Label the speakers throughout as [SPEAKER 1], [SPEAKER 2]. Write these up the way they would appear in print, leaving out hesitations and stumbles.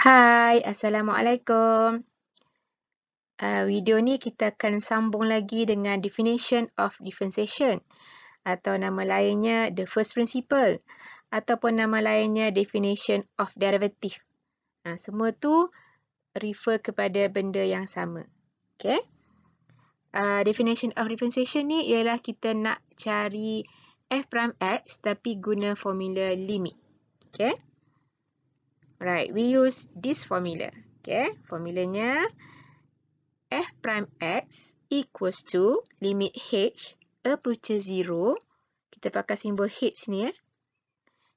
[SPEAKER 1] Hai, Assalamualaikum. Video ni kita akan sambung lagi dengan definition of differentiation atau nama lainnya the first principle ataupun nama lainnya definition of derivative. Semua tu refer kepada benda yang sama. Okay? Definition of differentiation ni ialah kita nak cari f prime x tapi guna formula limit. Okay? Right, we use this formula. Okay, formulanya f prime x equals to limit h approaches 0. Kita pakai simbol h ni.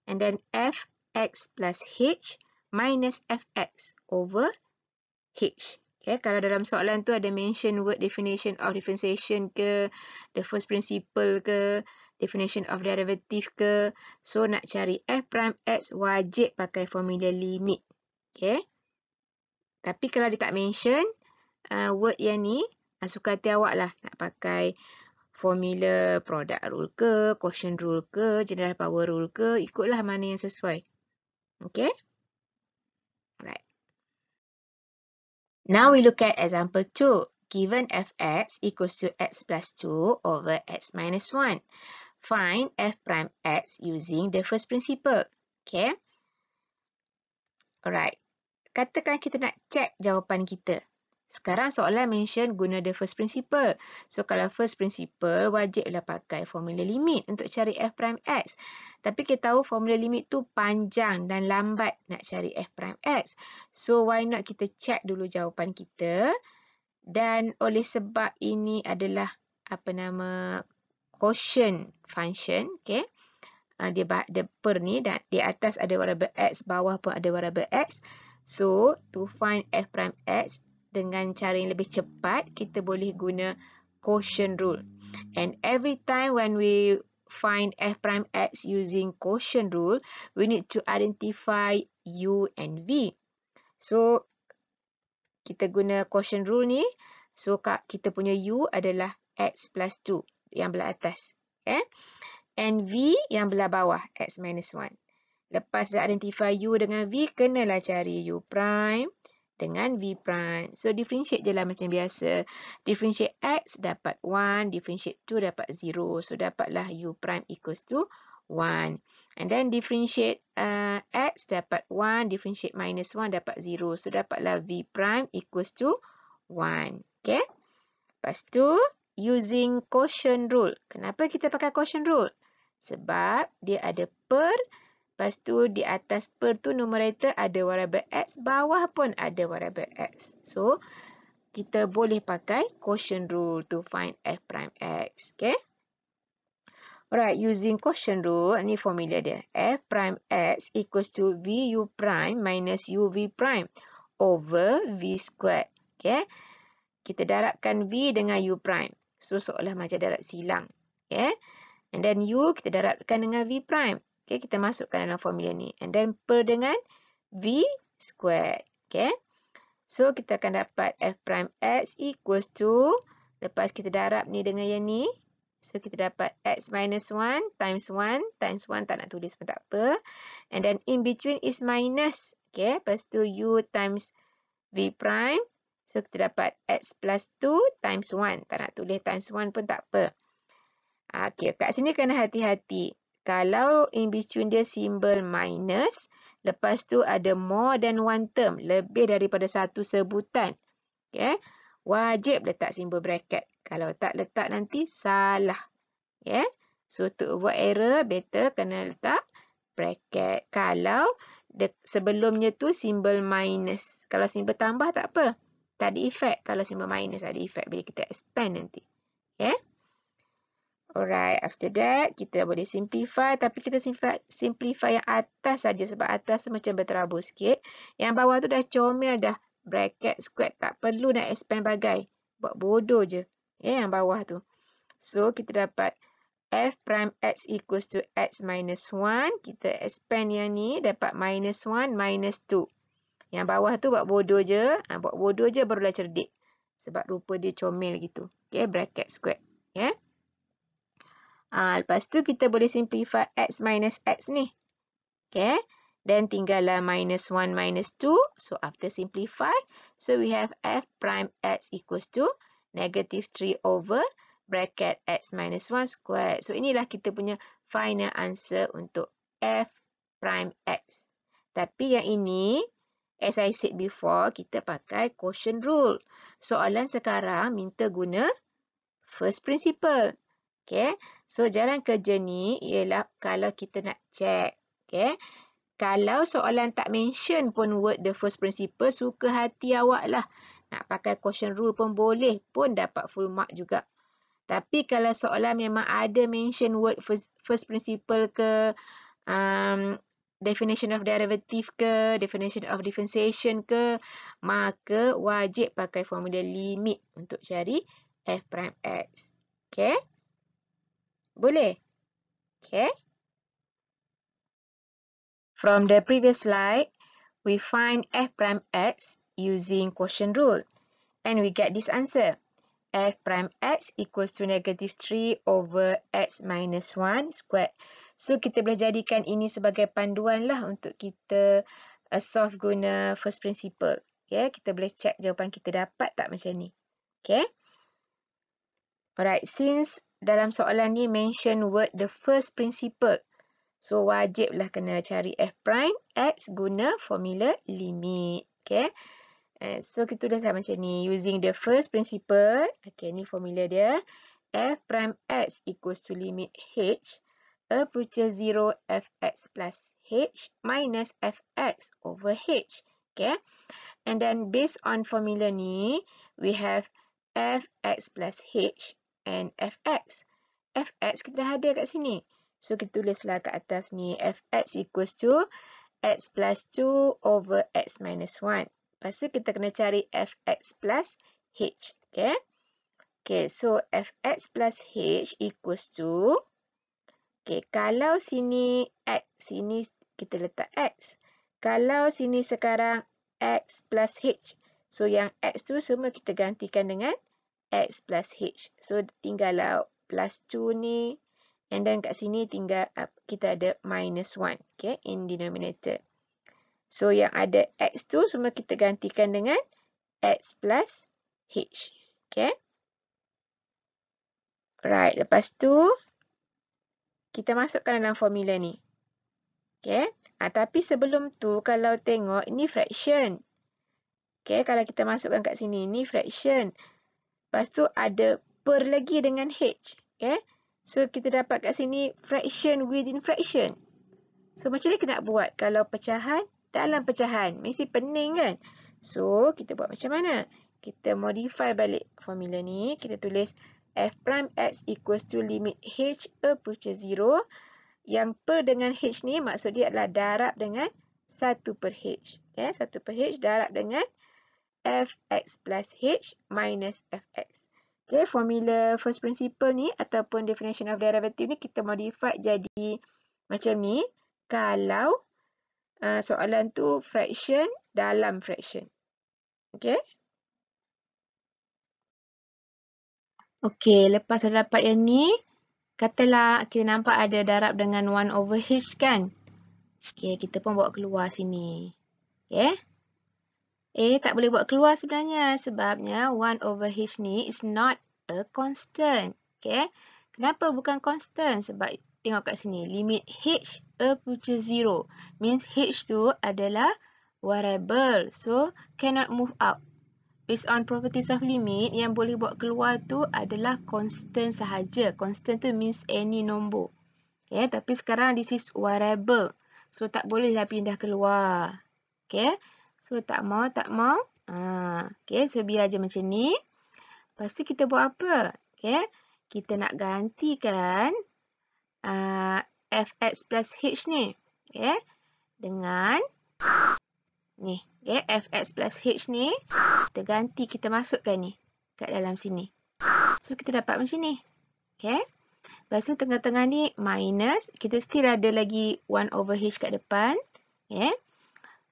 [SPEAKER 1] And then fx plus h minus fx over h. Okay, kalau dalam soalan tu ada mention word definition of differentiation ke, the first principle ke, definition of derivative ke. So, nak cari f prime x wajib pakai formula limit. Okay. Tapi kalau dia tak mention word yang ni, suka hati awak lah nak pakai formula product rule ke, quotient rule ke, general power rule ke, ikutlah mana yang sesuai. Okay. Alright. Now we look at example 2. Given fx equals to x plus 2 over x minus 1. Find f prime x using the first principle. Okay. Alright. Katakan kita nak check jawapan kita. Sekarang soalan mention guna the first principle. So, kalau first principle, wajiblah pakai formula limit untuk cari f prime x. Tapi kita tahu formula limit tu panjang dan lambat nak cari f prime x. So, why not kita check dulu jawapan kita. Dan oleh sebab ini adalah quotient function. Okay. Dia per ni dan di atas ada variable x, bawah pun ada variable x. So, to find f prime x, dengan cara yang lebih cepat, kita boleh guna quotient rule. And every time when we find f prime x using quotient rule, we need to identify u and v. So, kita guna quotient rule ni. So, kita punya u adalah x plus 2 yang belah atas. Okay? And v yang belah bawah, x minus 1. Lepas dah identify u dengan v, kenalah cari u prime dengan v prime. So, differentiate je lah macam biasa. Differentiate x dapat 1, differentiate 2 dapat 0. So, dapatlah u prime equals to 1. And then differentiate x dapat 1, differentiate minus 1 dapat 0. So, dapatlah v prime equals to 1. Okay. Lepas tu, using quotient rule. Kenapa kita pakai quotient rule? Sebab dia ada per. Lepas tu, di atas per tu numerator ada variable x, bawah pun ada variable x. So, kita boleh pakai quotient rule to find f prime x. Okay? Alright, using quotient rule, ni formula dia. F prime x equals to v u prime minus u v prime over v squared. Okay? Kita darabkan v dengan u prime. So, seolah macam darab silang. Okay? And then u kita darabkan dengan v prime. Okay, kita masukkan dalam formula ni. And then per dengan v squared. Okay. So, kita akan dapat f prime x equals to, lepas kita darab ni dengan yang ni. So, kita dapat x minus 1 times 1 times 1. Tak nak tulis pun tak apa. And then in between is minus. Okay. Lepas tu u times v prime. So, kita dapat x plus 2 times 1. Tak nak tulis times 1 pun tak apa. Okay, kat sini kena hati-hati. Kalau in between dia simbol minus, lepas tu ada more than one term, lebih daripada satu sebutan. Okay. Wajib letak simbol bracket. Kalau tak letak nanti salah. Okay. So, to avoid error, better kena letak bracket. Kalau sebelumnya tu simbol minus. Kalau simbol tambah tak apa. Tak ada efek. Kalau simbol minus ada efek bila kita expand nanti. Okay. Alright, after that, kita boleh simplify. Tapi kita simplify yang atas saja sebab atas tu macam berterabur sikit. Yang bawah tu dah comel dah. Bracket, square. Tak perlu nak expand bagai. Buat bodoh je. Yang bawah tu. So, kita dapat f prime x equals to x minus 1. Kita expand yang ni. Dapat minus 1 minus 2. Yang bawah tu buat bodoh je. Buat bodoh je barulah cerdik. Sebab rupa dia comel gitu. Okay, bracket, square. Okay. Lepas tu kita boleh simplify x minus x ni. Okay. Then tinggallah minus 1 minus 2. So after simplify, so we have f prime x equals to negative 3 over bracket x minus 1 squared. So inilah kita punya final answer untuk f prime x. Tapi yang ini, as I said before, kita pakai quotient rule. Soalan sekarang minta guna first principle. Okay. So jalan kerja ni ialah kalau kita nak check. Okay. Kalau soalan tak mention pun word the first principle, suka hati awak lah. Nak pakai quotient rule pun boleh, pun dapat full mark juga. Tapi kalau soalan memang ada mention word first principle ke, definition of derivative ke, definition of differentiation ke, maka wajib pakai formula limit untuk cari f prime x. Okay? Boleh? Okay? From the previous slide, we find f prime x using quotient rule. And we get this answer. F prime x equals to negative 3 over x minus 1 squared. So, kita boleh jadikan ini sebagai panduan lah untuk kita solve guna first principle. Okay, kita boleh check jawapan kita dapat tak macam ni. Okay. Alright, since dalam soalan ni mention word the first principle, so wajiblah kena cari f prime x guna formula limit. Okay. So kita tulis macam ni. Using the first principle. Okay, ni formula dia. F prime x equals to limit h approaches 0 fx plus h minus fx over h. Okay. And then based on formula ni, we have fx plus h and fx. Fx kita dah ada kat sini. So, kita tulislah kat atas ni. Fx equals to x plus 2 over x minus 1. Lepas tu, kita kena cari fx plus h. Okay. Okay, so fx plus h equals to, okay, kalau sini x, sini kita letak x. Kalau sini sekarang x plus h. So, yang x tu semua kita gantikan dengan x plus h. So, tinggallah plus 2 ni. And then kat sini tinggal kita ada minus 1, okay, in denominator. So, yang ada x tu semua kita gantikan dengan x plus h. Okay. Right, lepas tu kita masukkan dalam formula ni. Okay. Tapi sebelum tu kalau tengok ini fraction. Okay, kalau kita masukkan kat sini, ini fraction. Lepas tu ada per lagi dengan h. Okay. So, kita dapat kat sini fraction within fraction. So, macam mana kita nak buat? Kalau pecahan dalam pecahan, mesti pening kan? So, kita buat macam mana? Kita modify balik formula ni. Kita tulis f prime x equals to limit h approaches 0. Yang per dengan h ni maksud dia adalah darab dengan 1 per h. Okay? 1 per h darab dengan fx plus h minus fx. Okay, formula first principle ni ataupun definition of derivative ni kita modify jadi macam ni kalau soalan tu fraction dalam fraction. Okay. Okay, lepas dah dapat yang ni, katalah kita nampak ada darab dengan 1 over h kan. Okay, kita pun bawa keluar sini. Okay. Tak boleh buat keluar sebenarnya sebabnya 1 over h ni is not a constant. Okay. Kenapa bukan constant? Sebab tengok kat sini. Limit h approaches 0. Means h tu adalah variable. So, cannot move up. Based on properties of limit, yang boleh buat keluar tu adalah constant sahaja. Constant tu means any number. Okay. Tapi sekarang this is variable. So, tak bolehlah pindah keluar. Okay. So, tak mau. Okay, so biar je macam ni. Lepas tu kita buat apa? Okay, kita nak gantikan fx plus h ni. Okay, dengan ni. Okay, fx plus h ni, kita ganti, kita masukkan ni kat dalam sini. So, kita dapat macam ni. Okay. Lepas tu, tengah-tengah ni minus. Kita still ada lagi 1 over h kat depan. Okay.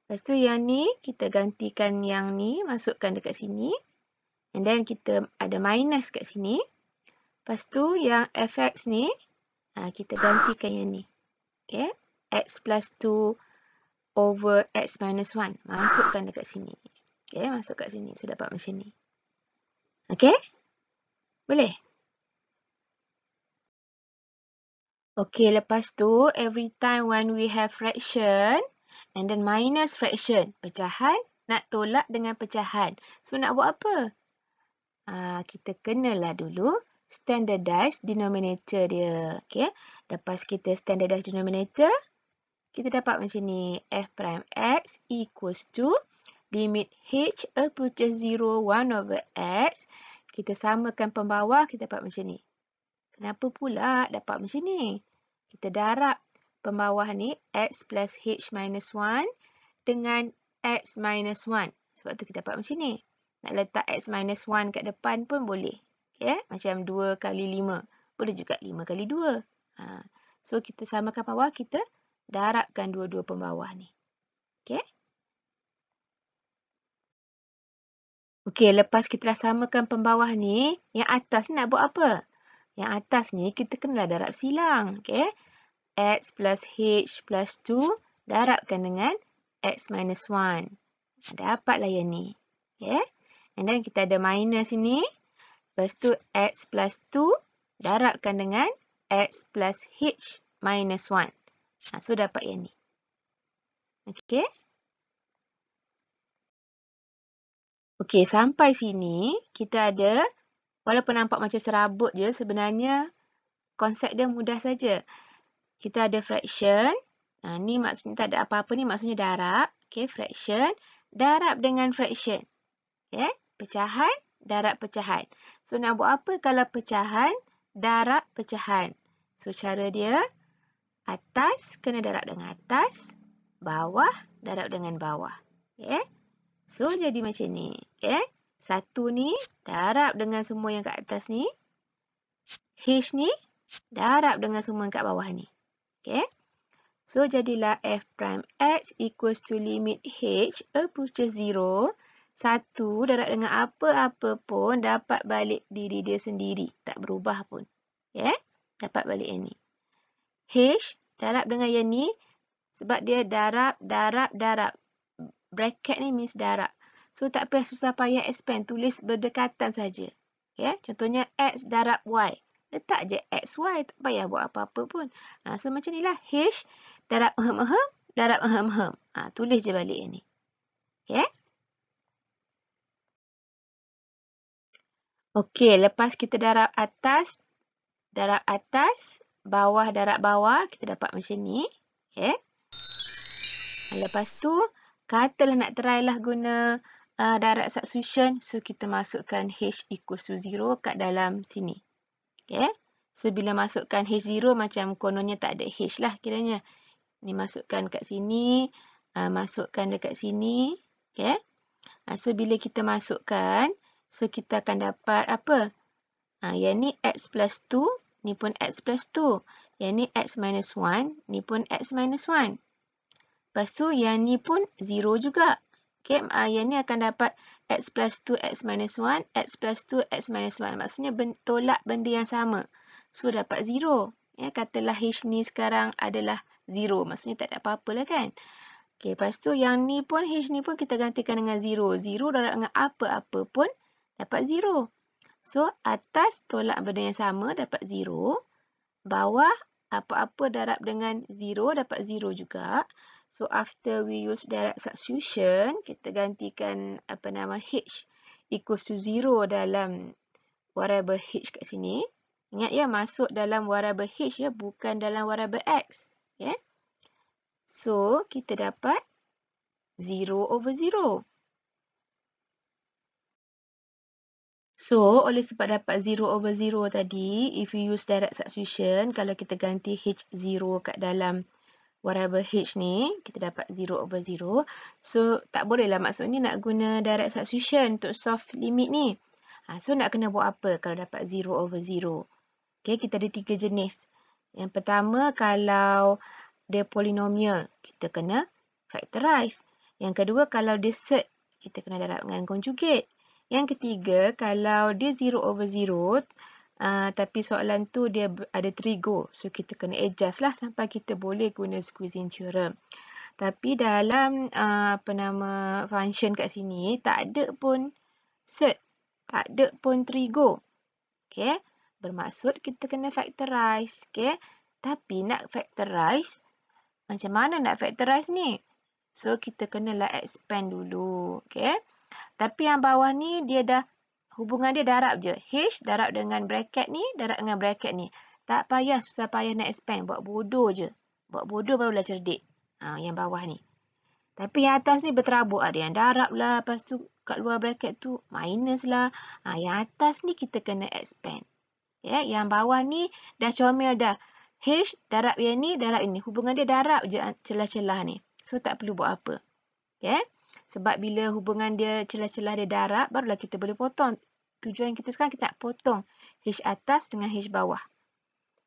[SPEAKER 1] Lepas tu yang ni, kita gantikan yang ni, masukkan dekat sini. And then kita ada minus kat sini. Lepas tu yang fx ni, kita gantikan yang ni. Okay. X plus 2 over x minus 1. Masukkan dekat sini. Okay, masuk kat sini. So, dapat macam ni. Okay? Boleh? Okay, lepas tu, every time when we have fraction, and then minus fraction, pecahan, nak tolak dengan pecahan. So, nak buat apa? Kita kenalah dulu standardize denominator dia. Okay? Lepas kita standardize denominator, kita dapat macam ni. F prime x equals to limit h approaches 0, 1 over x. Kita samakan pembawah, kita dapat macam ni. Kenapa pula dapat macam ni? Kita darab pembawah ni x plus h minus 1 dengan x minus 1. Sebab tu kita dapat macam ni. Nak letak x minus 1 kat depan pun boleh. Okay? Macam 2 kali 5. Boleh juga 5 kali 2. So, kita samakan bawah, kita darabkan dua-dua pembawah ni. Okay? Okay, lepas kita dah samakan pembawah ni, yang atas ni nak buat apa? Yang atas ni kita kenalah darab silang. Okay? X plus h plus 2 darabkan dengan x minus 1. Dapatlah yang ni. Okay? And then kita ada minus ni. Lepas tu x plus 2 darabkan dengan x plus h minus 1. So, dapat yang ni. Okay? Okay, sampai sini kita ada, walaupun nampak macam serabut je, sebenarnya konsep dia mudah saja. Kita ada fraction. Ni maksudnya tak ada apa-apa ni, maksudnya darab. Okay, fraction. Darab dengan fraction. Okay, pecahan, darab pecahan. So, nak buat apa kalau pecahan, darab pecahan? So, cara dia, atas kena darab dengan atas, bawah darab dengan bawah. Okay. So, jadi macam ni. Okay. Satu ni, darab dengan semua yang kat atas ni. H ni, darab dengan semua yang kat bawah ni. Okay. So, jadilah f prime x equals to limit h approaches 0. Satu, darab dengan apa-apa pun, dapat balik diri dia sendiri. Tak berubah pun. Okay. Dapat balik yang ni. H, darab dengan yang ni. Sebab dia darab, darab, darab. Bracket ni means darab. So, tak payah susah payah expand. Tulis berdekatan saja. Okay. Contohnya, x darab y. Letak je x, y. Tak payah buat apa-apa pun. So, macam ni lah. H darab ahem-ahem, darab ahem-ahem. Tulis je balik yang ni. Okay. Okay, lepas kita darab atas, bawah darab bawah, kita dapat macam ni. Okay. Lepas tu, katalah nak try lah guna darab substitution. So, kita masukkan H equals to 0 kat dalam sini. Okay. So, bila masukkan H0, macam kononnya tak ada H lah kiranya. Ni masukkan kat sini. Masukkan dekat sini. Okay. So, bila kita masukkan, so, kita akan dapat apa? Yang ni x plus 2. Ni pun x plus 2. Yang ni x minus 1. Ni pun x minus 1. Lepas tu, yang ni pun 0 juga. Okay, yang ni akan dapat x plus 2, x minus 1, x plus 2, x minus 1. Maksudnya tolak benda yang sama. So, dapat 0. Ya, katalah h ni sekarang adalah 0. Maksudnya tak ada apa-apa lah kan. Okay, lepas tu, yang ni pun, h ni pun kita gantikan dengan 0. 0 darab dengan apa-apa pun dapat 0. So, atas tolak benda yang sama dapat 0. Bawah, apa-apa darab dengan 0 dapat 0 juga. So, after we use direct substitution, kita gantikan h equals to 0 dalam variable h kat sini. Ingat ya, masuk dalam variable h ya, bukan dalam variable x. Okay. So, kita dapat 0 over 0. So, oleh sebab dapat 0 over 0 tadi, if we use direct substitution, kalau kita ganti h0 kat dalam variable h ni, kita dapat 0 over 0. So, tak bolehlah maksudnya nak guna direct substitution untuk solve limit ni. So, nak kena buat apa kalau dapat 0 over 0? Okay, kita ada 3 jenis. Yang pertama, kalau dia polinomial, kita kena factorize. Yang kedua, kalau dia surd, kita kena darab dengan conjugate. Yang ketiga, kalau dia 0 over 0, tapi soalan tu dia ada trigo. So, kita kena adjust lah sampai kita boleh guna squeezing theorem. Tapi dalam function kat sini tak ada pun cert, tak ada pun trigo. Okey, bermaksud kita kena factorize, okey. Tapi nak factorize, macam mana nak factorize ni? So kita kenalah expand dulu, okey. Tapi yang bawah ni dia dah hubungan dia darab je. H darab dengan bracket ni, darab dengan bracket ni. Tak payah susah payah nak expand, buat bodoh je. Buat bodoh barulah cerdik. Yang bawah ni. Tapi yang atas ni berterabuk. Ada yang darab lah. Lepas tu kat luar bracket tu minus lah. Yang atas ni kita kena expand. Ya, yang bawah ni dah comel dah. H darab yang ni, darab ini. Hubungan dia darab je celah-celah ni. So tak perlu buat apa. Okay? Sebab bila hubungan dia celah-celah dia darab, barulah kita boleh potong. Tujuan kita sekarang kita nak potong H atas dengan H bawah.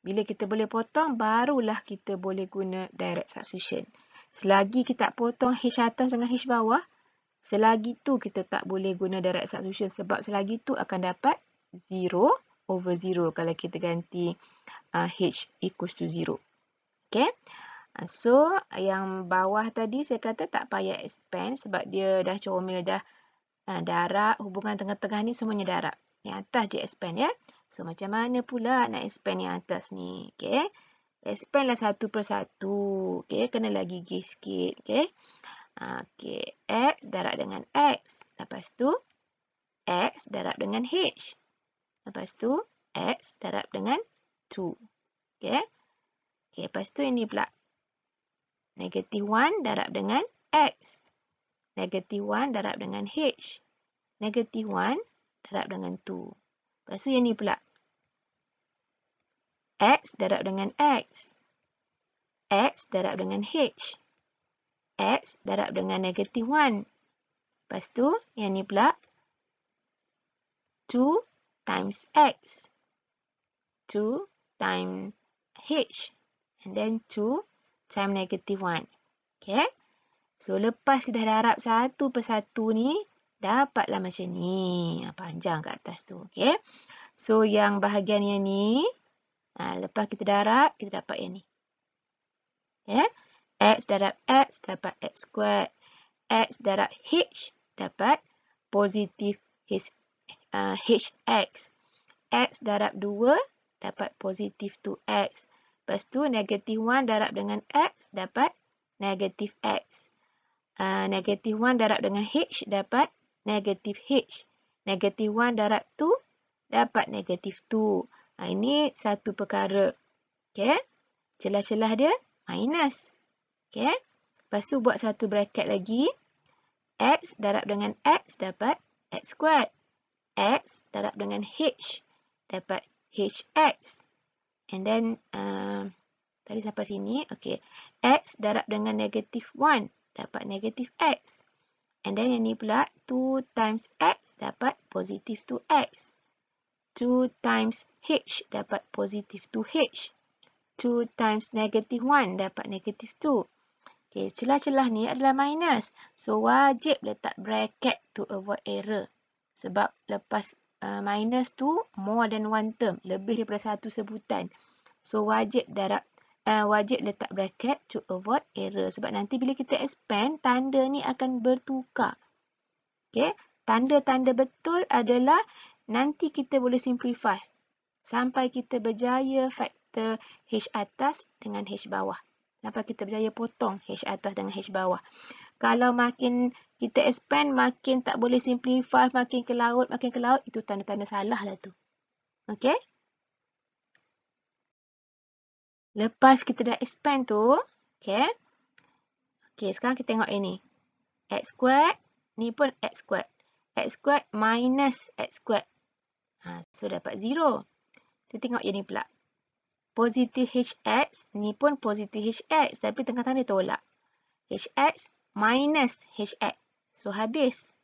[SPEAKER 1] Bila kita boleh potong, barulah kita boleh guna direct substitution. Selagi kita tak potong H atas dengan H bawah, selagi tu kita tak boleh guna direct substitution. Sebab selagi tu akan dapat 0 over 0 kalau kita ganti H equals to 0. Okay? So, yang bawah tadi saya kata tak payah expand sebab dia dah comel dah darab. Hubungan tengah-tengah ni semuanya darab. Yang atas je expand ya. So, macam mana pula nak expand yang atas ni? Okay. Expand lah satu per satu. Okay. Kena lagi gigih sikit. Okay. Okay. X darab dengan X. Lepas tu, X darab dengan H. Lepas tu, X darab dengan 2. Okay. Okay. Lepas tu ini pula. Negatif 1 darab dengan X. Negatif 1 darab dengan H. Negatif 1 darab dengan 2. Lepas tu yang ni pula. X darab dengan X. X darab dengan H. X darab dengan negatif 1. Lepas tu yang ni pula. 2 times X. 2 times H. And then 2 times negatif 1. Okay. So lepas kita dah darab satu per satu ni. Dapatlah macam ni. Panjang kat atas tu. Okay. So, yang bahagian yang ni. Lepas kita darab, kita dapat yang ni. Okay. X darab X dapat X squared. X darab H dapat positif HX. X darab 2 dapat positif 2X. Lepas tu, negatif 1 darab dengan X dapat negatif X. Negatif 1 darab dengan H dapat negatif H. Negatif 1 darab 2 dapat negatif 2. Ini satu perkara. Okay. Celah-celah dia minus. Okay. Lepas tu buat satu bracket lagi. X darab dengan X dapat X squared. X darab dengan H dapat HX. And then, tadi sampai sini. Okay. X darab dengan negatif 1 dapat negatif X. And then yang ni pula 2 times X dapat positif 2X. 2 times H dapat positif 2H. 2 times negatif 1 dapat negatif 2. Okay, celah-celah ni adalah minus. So, wajib letak bracket to avoid error. Sebab lepas minus tu more than one term. Lebih daripada satu sebutan. So, wajib letak bracket to avoid error. Sebab nanti bila kita expand, tanda ni akan bertukar. Okay. Tanda-tanda betul adalah nanti kita boleh simplify. Sampai kita berjaya faktor H atas dengan H bawah. Sampai kita berjaya potong H atas dengan H bawah. Kalau makin kita expand, makin tak boleh simplify, makin ke laut, itu tanda-tanda salah lah tu. Okay. Lepas kita dah expand tu, okay. Okay, sekarang kita tengok ini. X squared, ni pun X squared. X squared minus X squared. So, dapat 0. Kita tengok yang ni pula. Positif HX, ni pun positif HX. Tapi tengah-tengah dia tolak. HX minus HX. So, habis.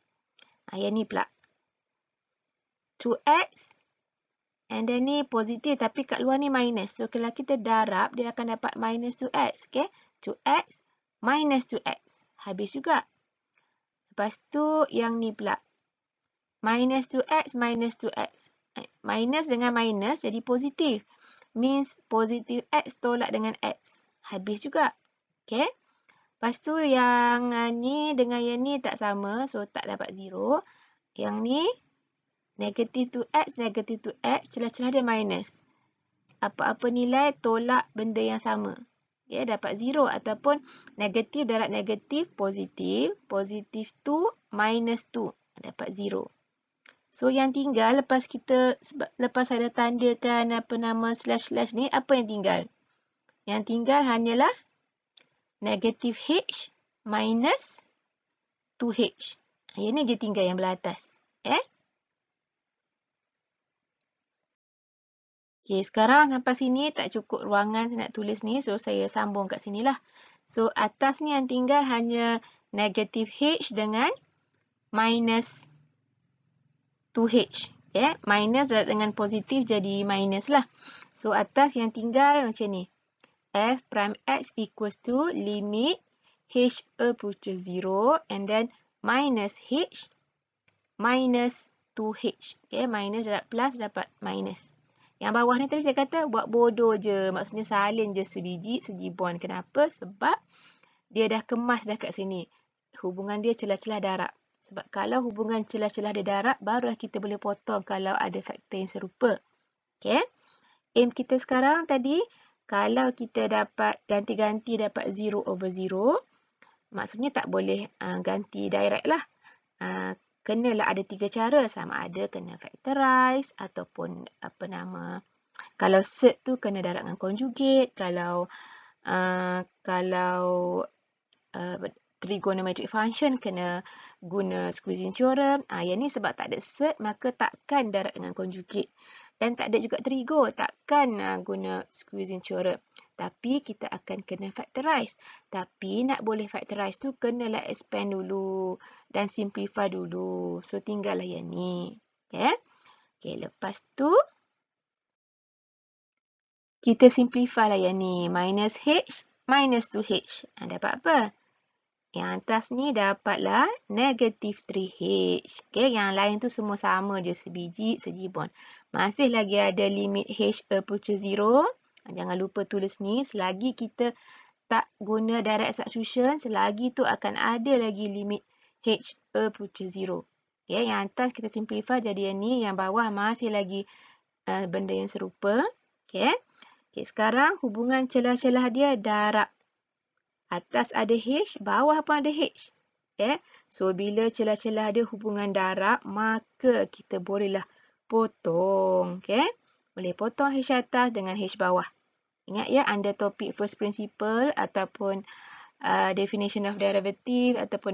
[SPEAKER 1] Yang ni pula. 2X. And then ni positif tapi kat luar ni minus. So, kalau kita darab, dia akan dapat minus 2X. Okay. 2X minus 2X. Habis juga. Lepas tu, yang ni pula. Minus 2X minus 2X. Minus dengan minus jadi positif. Means positif X tolak dengan X. Habis juga. Okay. Lepas tu yang ni dengan yang ni tak sama. So tak dapat 0. Yang ni negative 2x, negative 2x. Celah-celah dia minus. Apa-apa nilai tolak benda yang sama. Ya, dapat 0 ataupun negatif darab negatif positif. Positif 2 minus 2. Dapat 0. So yang tinggal lepas ada tandakan slash ni, apa yang tinggal? Yang tinggal hanyalah negatif H minus 2H. Yang ni je tinggal yang belah atas. Okay, sekarang sampai sini tak cukup ruangan saya nak tulis ni. So, saya sambung kat sini lah. So, atas ni yang tinggal hanya negatif H dengan minus 2H. Okay, minus dengan positif jadi minus lah. So, atas yang tinggal macam ni. F prime X equals to limit H approaches 0 and then minus H minus 2H. Okay, minus dapat plus dapat minus. Yang bawah ni tadi saya kata buat bodoh je. Maksudnya salin je sebiji bond. Kenapa? Sebab dia dah kemas dah kat sini. Hubungan dia celah-celah darab. Sebab kalau hubungan celah-celah dia darab, barulah kita boleh potong kalau ada faktor yang serupa. Okay. Aim kita sekarang tadi, kalau kita dapat ganti-ganti dapat 0/0, maksudnya tak boleh ganti direct lah. Kenalah ada 3 cara. Sama ada kena factorize ataupun kalau cert tu kena darab dengan conjugate. Kalau trigonometric function kena guna squeezing theorem. Yang ni sebab tak ada cert maka takkan darab dengan conjugate. Dan tak ada juga trigo, takkan guna squeezing theorem. Tapi kita akan kena factorize. Tapi nak boleh factorize tu kenalah expand dulu dan simplify dulu. So tinggallah yang ni. Okay. Okay, lepas tu kita simplify lah yang ni. Minus H minus 2H. Dapat apa? Yang atas ni dapatlah negatif 3H. Okay, yang lain tu semua sama je. Sebiji bond. Masih lagi ada limit H approaches 0. Jangan lupa tulis ni. Selagi kita tak guna direct substitution, selagi tu akan ada lagi limit H approaches 0. Okay, yang atas kita simplify jadi yang ni. Yang bawah masih lagi benda yang serupa. Okay. Okay, sekarang hubungan celah-celah dia darab. Atas ada H, bawah pun ada H. Okay. So, bila celah-celah dia hubungan darab, maka kita bolehlah potong. Okay. Boleh potong H atas dengan H bawah. Ingat ya, under topik first principle ataupun definition of derivative ataupun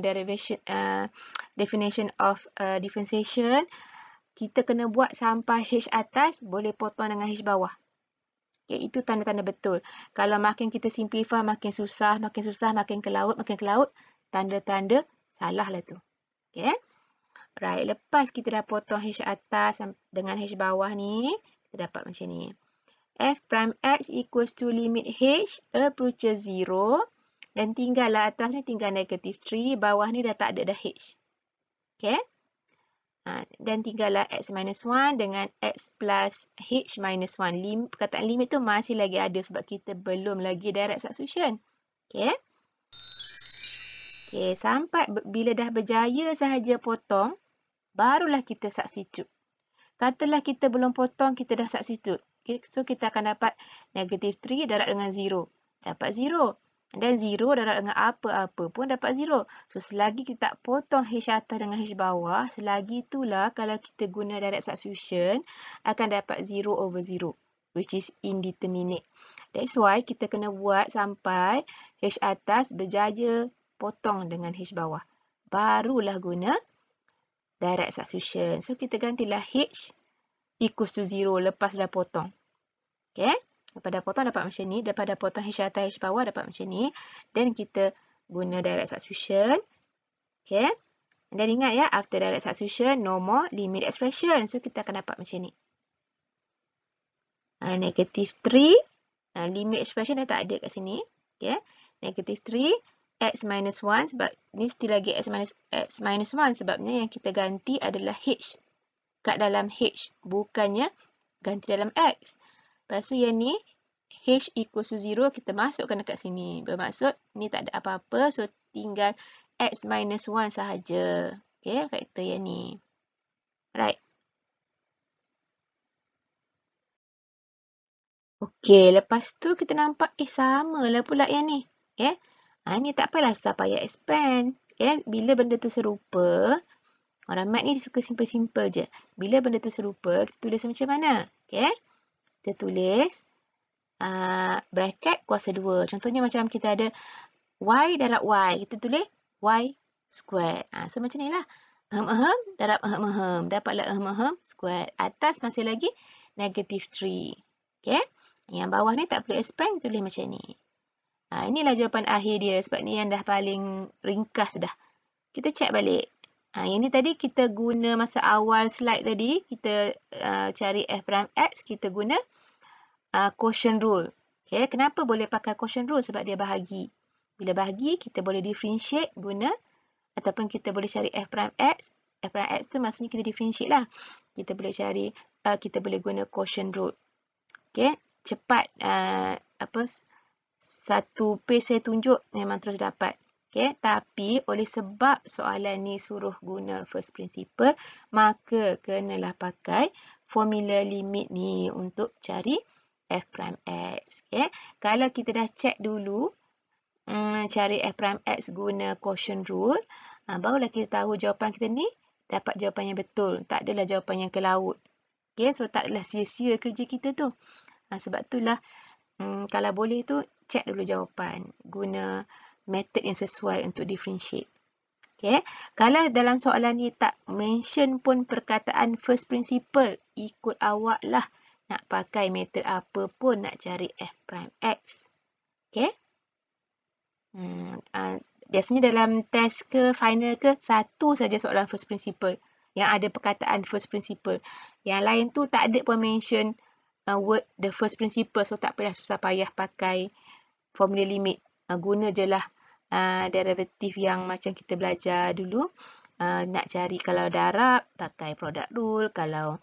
[SPEAKER 1] definition of differentiation, kita kena buat sampai H atas, boleh potong dengan H bawah. Okay, itu tanda-tanda betul. Kalau makin kita simplify, makin susah, makin ke laut, tanda-tanda salah lah tu. Okay. Right, lepas kita dah potong H atas dengan H bawah ni, kita dapat macam ni. F prime X equals to limit H approaches 0. Dan tinggallah atas ni tinggal negatif 3. Bawah ni dah tak ada dah H. Okay. Dan tinggallah X minus 1 dengan X plus H minus 1. Perkataan limit tu masih lagi ada sebab kita belum lagi direct substitution. Okay. Okay, sampai bila dah berjaya sahaja potong, barulah kita substitute. Katalah kita belum potong, kita dah substitute. Okay, so kita akan dapat negatif 3 darab dengan 0. Dapat 0. Dan 0 darab dengan apa-apa pun dapat 0. So, selagi kita tak potong H atas dengan H bawah, selagi itulah kalau kita guna direct substitution, akan dapat 0/0. Which is indeterminate. That's why kita kena buat sampai H atas berjaya potong dengan H bawah. Barulah guna direct substitution. So, kita gantilah H equals to 0 lepas dah potong. Okay. Lepas dah potong dapat macam ni. Lepas dah potong H atas H bawah dapat macam ni. Dan kita guna direct substitution. Okay. Dan ingat ya, after direct substitution, no more limit expression. So, kita akan dapat macam ni. Negatif 3. Limit expression dah tak ada kat sini. Okay. Negatif 3. X minus 1. Sebab ni still lagi X minus 1. Sebabnya yang kita ganti adalah H. Kat dalam H. Bukannya ganti dalam X. Lepas tu yang ni H equals to 0, kita masukkan dekat sini. Bermaksud ni tak ada apa-apa, so tinggal X minus 1 sahaja. Okay, faktor yang ni. Right. Okay, lepas tu kita nampak, sama lah pula yang ni. Okay. Ni tak apalah susah payah expand. Okay, bila benda tu serupa, orang mat ni dia suka simple-simple je. Bila benda tu serupa, kita tulis macam mana? Okay. Kita tulis bracket kuasa 2. Contohnya macam kita ada y darab y. Kita tulis y squared. So macam ni lah. Darab dapatlah squared. Atas masih lagi negative 3. Okay. Yang bawah ni tak perlu expand, tulis macam ni. Inilah jawapan akhir dia sebab ni yang dah paling ringkas dah. Kita check balik. Yang ni tadi kita guna masa awal slide tadi. Kita cari f prime x, kita guna quotient rule. Okay. Kenapa boleh pakai quotient rule? Sebab dia bahagi. Bila bahagi, kita boleh differentiate guna ataupun kita boleh cari f prime x. F prime x tu maksudnya kita differentiate lah. Kita boleh cari, kita boleh guna quotient rule. Okay. Cepat, satu page saya tunjuk memang terus dapat. Okay. Tapi oleh sebab soalan ni suruh guna first principle, maka kenalah pakai formula limit ni untuk cari f prime x. Okay. Kalau kita dah check dulu, cari f prime x guna quotient rule, barulah kita tahu jawapan kita ni dapat jawapan yang betul. Tak adalah jawapan yang ke laut. Okay. So tak adalah sia-sia kerja kita tu. Sebab itulah kalau boleh tu check dulu jawapan. Guna method yang sesuai untuk differentiate. Okay. Kalau dalam soalan ni tak mention pun perkataan first principle, ikut awak lah nak pakai method apa pun nak cari f prime x. Okay. Biasanya dalam test ke final ke, satu saja soalan first principle yang ada perkataan first principle. Yang lain tu tak ada pun mention word the first principle, so tak payah susah payah pakai formula limit. Guna je lah derivatif yang macam kita belajar dulu. Nak cari kalau darab, pakai product rule. Kalau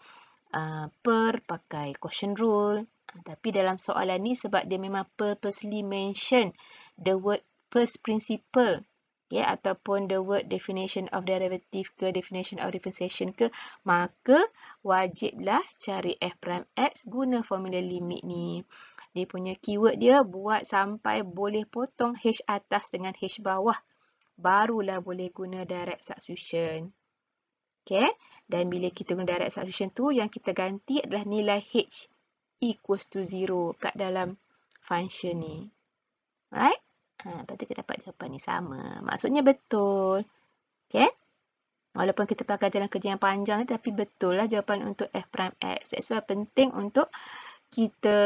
[SPEAKER 1] per, pakai quotient rule. Tapi dalam soalan ni sebab dia memang purposely mention the word first principle, ataupun the word definition of derivative ke definition of differentiation ke, maka wajiblah cari f prime x guna formula limit ni. Dia punya keyword dia buat sampai boleh potong h atas dengan h bawah, barulah boleh guna direct substitution. Okay. Dan bila kita guna direct substitution tu, yang kita ganti adalah nilai h equals to 0 kat dalam function ni. Right? Lepas tu kita dapat jawapan ni sama. Maksudnya betul. Okay. Walaupun kita pakai jalan kerja yang panjang ni, tapi betul lah jawapan untuk f prime x. That's why penting untuk kita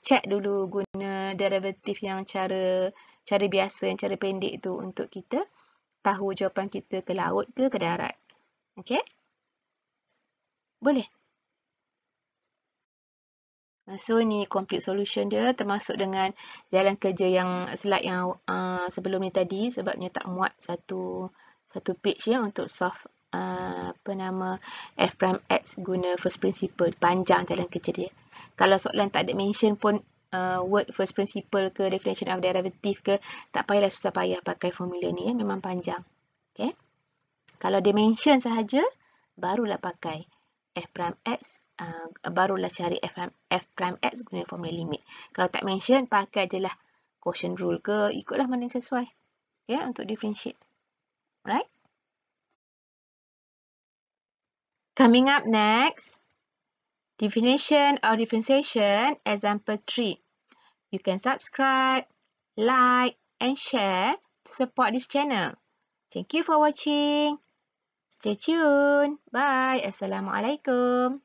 [SPEAKER 1] check dulu guna derivatif yang cara biasa, yang cara pendek tu untuk kita tahu jawapan kita ke laut ke darat. Okay. Boleh. So, ni complete solution dia termasuk dengan jalan kerja yang slide yang sebelum ni tadi, sebabnya tak muat satu page ya untuk solve f prime x guna first principle. Panjang jalan kerja dia. Kalau soalan tak ada mention pun word first principle ke definition of derivative ke, tak payahlah susah payah pakai formula ni, memang panjang. Okay. Kalau dia mention sahaja, barulah pakai f prime x, barulah cari f prime x guna formula limit. Kalau tak mention, pakai je lah quotient rule ke, ikutlah mana yang sesuai. Okay, untuk differentiate. Right? Coming up next, definition of differentiation, example 3. You can subscribe, like, and share to support this channel. Thank you for watching. Stay tuned. Bye. Assalamualaikum.